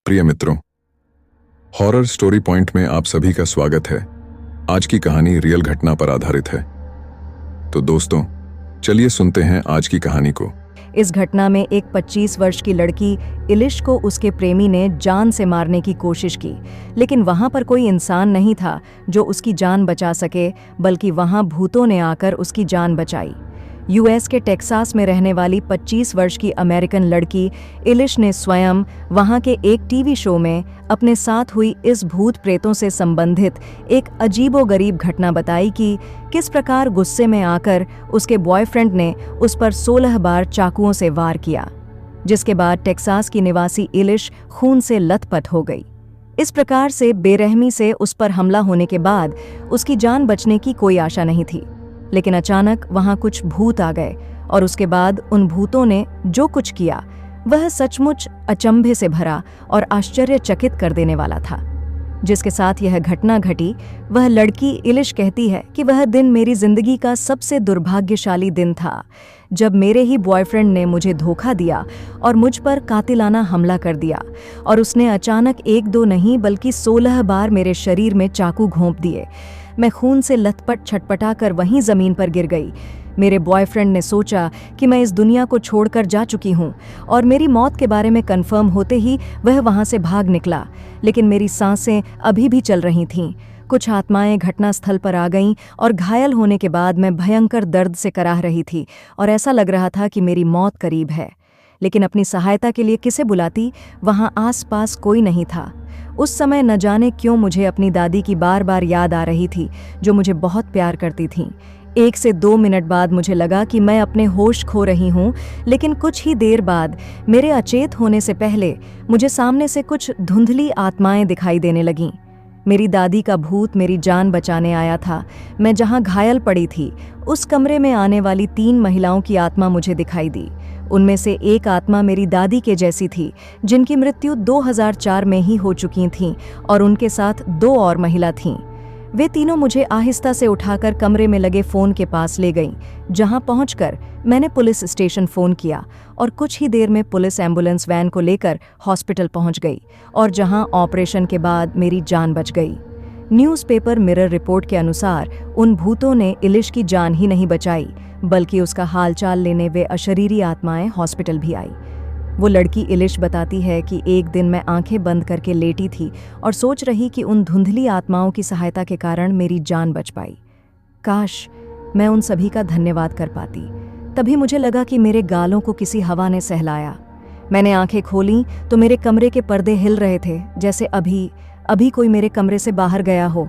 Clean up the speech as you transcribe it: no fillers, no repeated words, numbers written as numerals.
प्रिय मित्रों, horror story point में आप सभी का स्वागत है। आज की कहानी रियल घटना पर आधारित है। तो दोस्तों, चलिए सुनते हैं आज की कहानी को। इस घटना में एक 25 वर्ष की लड़की इलिश को उसके प्रेमी ने जान से मारने की कोशिश की, लेकिन वहां पर कोई इंसान नहीं था जो उसकी जान बचा सके, बल्कि वहां भूतों ने आकर उसकी जान बचाई। यूएस के टेक्सास में रहने वाली 25 वर्ष की अमेरिकन लड़की इलिश ने स्वयं वहां के एक टीवी शो में अपने साथ हुई इस भूत प्रेतों से संबंधित एक अजीबोगरीब घटना बताई कि किस प्रकार गुस्से में आकर उसके बॉयफ्रेंड ने उस पर 16 बार चाकुओं से वार किया, जिसके बाद टेक्सास की निवासी इलिश खून से लथपथ हो गई। इस प्रकार से बेरहमी से उस पर हमला होने के बाद उसकी जान बचने की कोई आशा नहीं थी, लेकिन अचानक वहां कुछ भूत आ गए और उसके बाद उन भूतों ने जो कुछ किया वह सचमुच अचंभे से भरा और आश्चर्यचकित कर देने वाला था। जिसके साथ यह घटना घटी, वह लड़की इलिश कहती है कि वह दिन मेरी जिंदगी का सबसे दुर्भाग्यशाली दिन था, जब मेरे ही बॉयफ्रेंड ने मुझे धोखा दिया और मुझ पर कातिलाना हमला कर दिया, और उसने अचानक 1-2 नहीं बल्कि 16 बार मेरे शरीर में चाकू घोंप दिए। मैं खून से लथपथ छटपटा कर वहीं जमीन पर गिर गई। मेरे बॉयफ्रेंड ने सोचा कि मैं इस दुनिया को छोड़कर जा चुकी हूं, और मेरी मौत के बारे में कंफर्म होते ही वह वहां से भाग निकला, लेकिन मेरी सांसें अभी भी चल रही थीं। कुछ आत्माएं घटनास्थल पर आ गईं और घायल होने के बाद मैं भयंकर दर्द से कराह रही थी और ऐसा लग रहा था कि मेरी मौत करीब है। लेकिन अपनी सहायता के लिए किसे बुलाती? वहां आस-पास कोई नहीं था। उस समय न जाने क्यों मुझे अपनी दादी की बार बार याद आ रही थी, जो मुझे बहुत प्यार करती थीं। 1 से 2 मिनट बाद मुझे लगा कि मैं अपने होश खो रही हूँ, लेकिन कुछ ही देर बाद मेरे अचेत होने से पहले मुझे सामने से कुछ धुंधली आत्माएं दिखाई देने लगीं। मेरी दादी का भूत मेरी जान बचाने आया था। मैं जहाँ घायल पड़ी थी, उस कमरे में आने वाली 3 महिलाओं की आत्मा मुझे दिखाई दी। उनमें से एक आत्मा मेरी दादी के जैसी थी, जिनकी मृत्यु 2004 में ही हो चुकी थी, और उनके साथ 2 और महिला थीं। वे तीनों मुझे आहिस्ता से उठाकर कमरे में लगे फ़ोन के पास ले गईं, जहां पहुंचकर मैंने पुलिस स्टेशन फ़ोन किया और कुछ ही देर में पुलिस एम्बुलेंस वैन को लेकर हॉस्पिटल पहुंच गई, और जहां ऑपरेशन के बाद मेरी जान बच गई। न्यूज़पेपर मिरर रिपोर्ट के अनुसार उन भूतों ने इलिश की जान ही नहीं बचाई, बल्कि उसका हालचाल लेने वे अशरीरी आत्माएं हॉस्पिटल भी आई। वो लड़की इलिश बताती है कि एक दिन मैं आंखें बंद करके लेटी थी और सोच रही कि उन धुंधली आत्माओं की सहायता के कारण मेरी जान बच पाई। काश मैं उन सभी का धन्यवाद कर पाती। तभी मुझे लगा कि मेरे गालों को किसी हवा ने सहलाया। मैंने आंखें खोलीं तो मेरे कमरे के पर्दे हिल रहे थे, जैसे अभी कोई मेरे कमरे से बाहर गया हो।